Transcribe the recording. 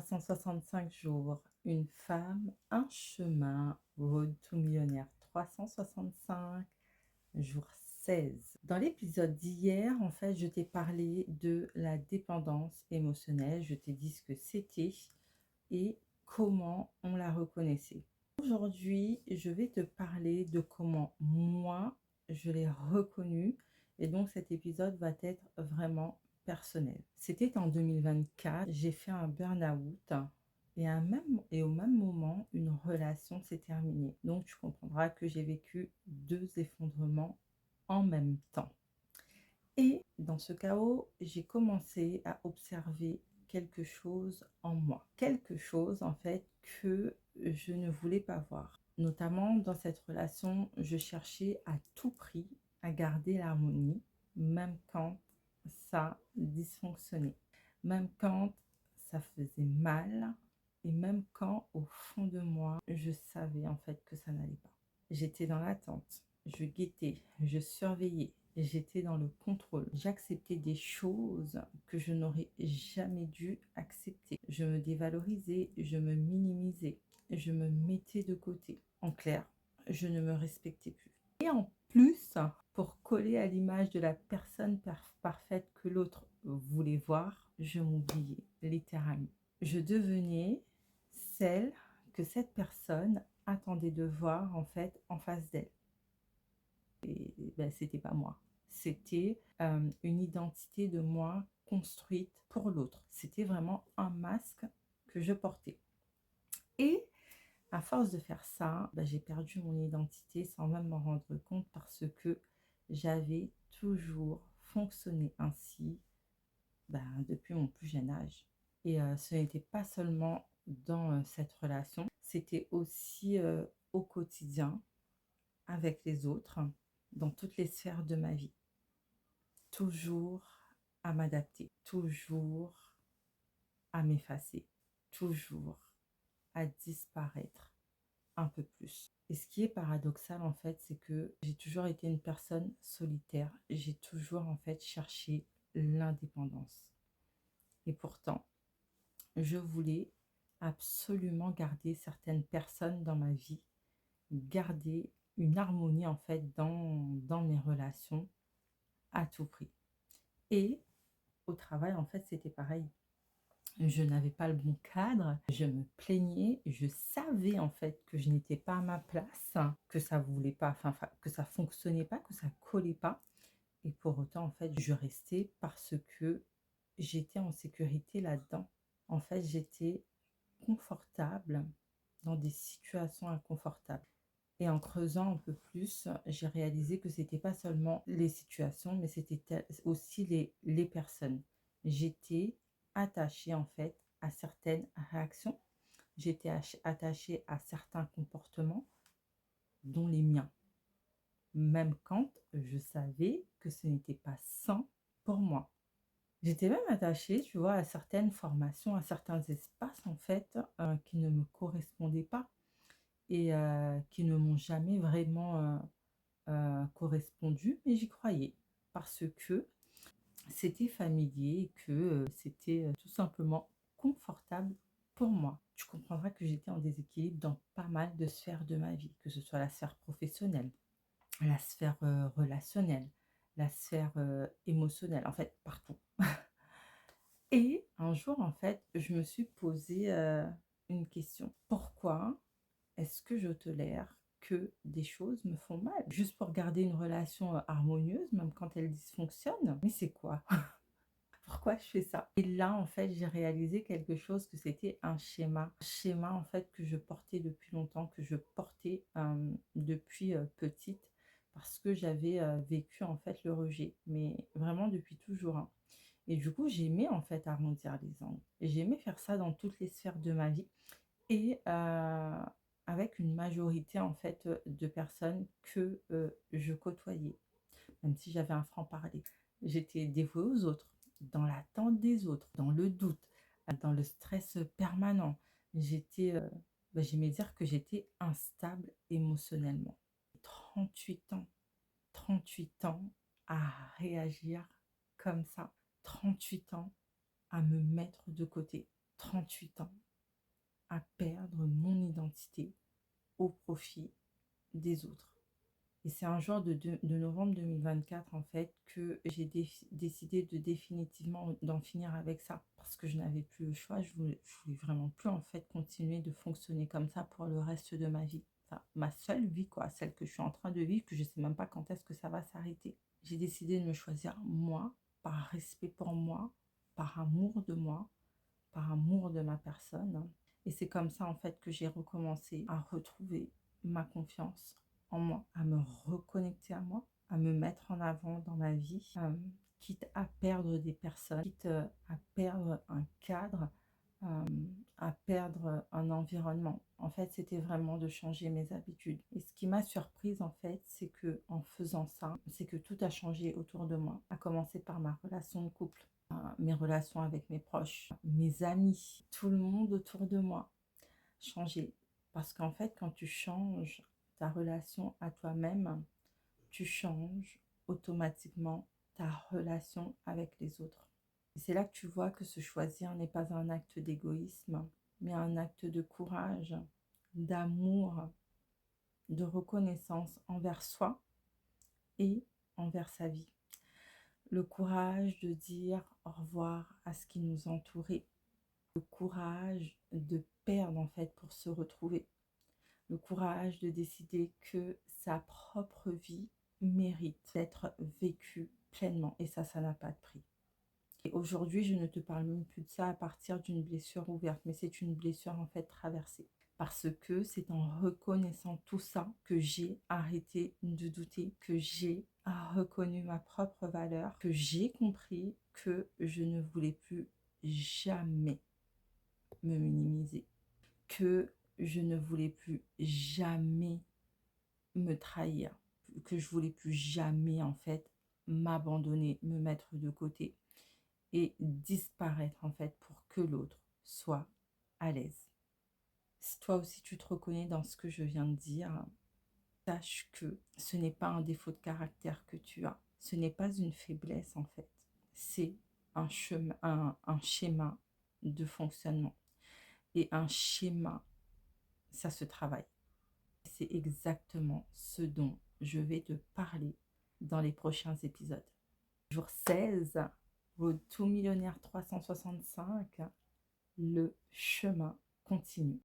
365 jours, une femme, un chemin, Road to Millionnaire 365, jour 16. Dans l'épisode d'hier, en fait, je t'ai parlé de la dépendance émotionnelle. Je t'ai dit ce que c'était et comment on la reconnaissait. Aujourd'hui, je vais te parler de comment moi, je l'ai reconnue. Et donc, cet épisode va être vraiment personnel. C'était en 2024, j'ai fait un burn-out et au même moment, une relation s'est terminée. Donc, tu comprendras que j'ai vécu deux effondrements en même temps. Et dans ce chaos, j'ai commencé à observer quelque chose en moi. Quelque chose, en fait, que je ne voulais pas voir. Notamment dans cette relation, je cherchais à tout prix à garder l'harmonie, même quand ça dysfonctionnait, même quand ça faisait mal, et même quand au fond de moi, je savais en fait que ça n'allait pas. J'étais dans l'attente, je guettais, je surveillais, j'étais dans le contrôle. J'acceptais des choses que je n'aurais jamais dû accepter. Je me dévalorisais, je me minimisais, je me mettais de côté. En clair, je ne me respectais plus. Et en plus, pour coller à l'image de la personne parfaite que l'autre voulait voir, je m'oubliais littéralement. Je devenais celle que cette personne attendait de voir en fait en face d'elle. Et ben, c'était pas moi. C'était une identité de moi construite pour l'autre. C'était vraiment un masque que je portais. Et à force de faire ça, ben, j'ai perdu mon identité sans même m'en rendre compte parce que j'avais toujours fonctionné ainsi ben, depuis mon plus jeune âge. Et ce n'était pas seulement dans cette relation, c'était aussi au quotidien, avec les autres, dans toutes les sphères de ma vie. Toujours à m'adapter, toujours à m'effacer, toujours à disparaître un peu plus. Et ce qui est paradoxal en fait, c'est que j'ai toujours été une personne solitaire. J'ai toujours en fait cherché l'indépendance. Et pourtant, je voulais absolument garder certaines personnes dans ma vie, garder une harmonie en fait dans mes relations à tout prix. Et au travail, en fait, c'était pareil. Je n'avais pas le bon cadre, je me plaignais, je savais en fait que je n'étais pas à ma place, que ça voulait pas, enfin que ça fonctionnait pas, que ça collait pas. Et pour autant, en fait, je restais parce que j'étais en sécurité là-dedans. En fait, j'étais confortable dans des situations inconfortables. Et en creusant un peu plus, j'ai réalisé que c'était pas seulement les situations, mais c'était aussi les personnes. J'étais attachée en fait à certaines réactions. J'étais attachée à certains comportements, dont les miens. Même quand je savais que ce n'était pas sain pour moi. J'étais même attachée, tu vois, à certaines formations, à certains espaces en fait, qui ne me correspondaient pas et qui ne m'ont jamais vraiment correspondu, mais j'y croyais parce que c'était familier et que c'était tout simplement confortable pour moi. Tu comprendras que j'étais en déséquilibre dans pas mal de sphères de ma vie, que ce soit la sphère professionnelle, la sphère relationnelle, la sphère émotionnelle, en fait partout. Et un jour, en fait, je me suis posé une question. Pourquoi est-ce que je tolère que des choses me font mal? Juste pour garder une relation harmonieuse, même quand elle dysfonctionne? Mais c'est quoi? Pourquoi je fais ça? Et là, en fait, j'ai réalisé quelque chose, que c'était un schéma. Un schéma, en fait, que je portais depuis longtemps, que je portais depuis petite, parce que j'avais vécu, en fait, le rejet. Mais vraiment depuis toujours, hein. Et du coup, j'aimais, en fait, arrondir les angles. Et j'aimais faire ça dans toutes les sphères de ma vie. Et avec une majorité, en fait, de personnes que je côtoyais, même si j'avais un franc-parler. J'étais dévouée aux autres, dans l'attente des autres, dans le doute, dans le stress permanent. J'étais, j'aimais dire que j'étais instable émotionnellement. 38 ans, 38 ans à réagir comme ça, 38 ans à me mettre de côté. 38 ans à perdre mon identité au profit des autres. Et c'est un jour de novembre 2024, en fait, que j'ai décidé de définitivement d'en finir avec ça. Parce que je n'avais plus le choix. Je voulais vraiment plus, en fait, continuer de fonctionner comme ça pour le reste de ma vie. Enfin, ma seule vie, quoi. Celle que je suis en train de vivre, que je ne sais même pas quand est-ce que ça va s'arrêter. J'ai décidé de me choisir moi, par respect pour moi, par amour de moi, par amour de ma personne. Et c'est comme ça, en fait, que j'ai recommencé à retrouver ma confiance en moi, à me reconnecter à moi, à me mettre en avant dans ma vie, quitte à perdre des personnes, quitte à perdre un cadre, euh, à perdre un environnement. En fait, c'était vraiment de changer mes habitudes. Et ce qui m'a surprise, en fait, c'est que en faisant ça, c'est que tout a changé autour de moi, à commencer par ma relation de couple, mes relations avec mes proches, mes amis, tout le monde autour de moi changer. Parce qu'en fait, quand tu changes ta relation à toi-même, tu changes automatiquement ta relation avec les autres. Et c'est là que tu vois que se choisir n'est pas un acte d'égoïsme, mais un acte de courage, d'amour, de reconnaissance envers soi et envers sa vie. Le courage de dire au revoir à ce qui nous entourait. Le courage de perdre, en fait, pour se retrouver. Le courage de décider que sa propre vie mérite d'être vécue pleinement. Et ça n'a pas de prix. Et aujourd'hui, je ne te parle même plus de ça à partir d'une blessure ouverte, mais c'est une blessure, en fait, traversée. Parce que c'est en reconnaissant tout ça que j'ai arrêté de douter, que j'ai reconnu ma propre valeur, que j'ai compris que je ne voulais plus jamais me minimiser, que je ne voulais plus jamais me trahir, que je voulais plus jamais, en fait, m'abandonner, me mettre de côté et disparaître, en fait, pour que l'autre soit à l'aise. Si toi aussi tu te reconnais dans ce que je viens de dire, sache que ce n'est pas un défaut de caractère que tu as, ce n'est pas une faiblesse, en fait, c'est un schéma de fonctionnement. Et un schéma, ça se travaille. C'est exactement ce dont je vais te parler dans les prochains épisodes. Jour 16, Road to Millionnaire 365, le chemin continue.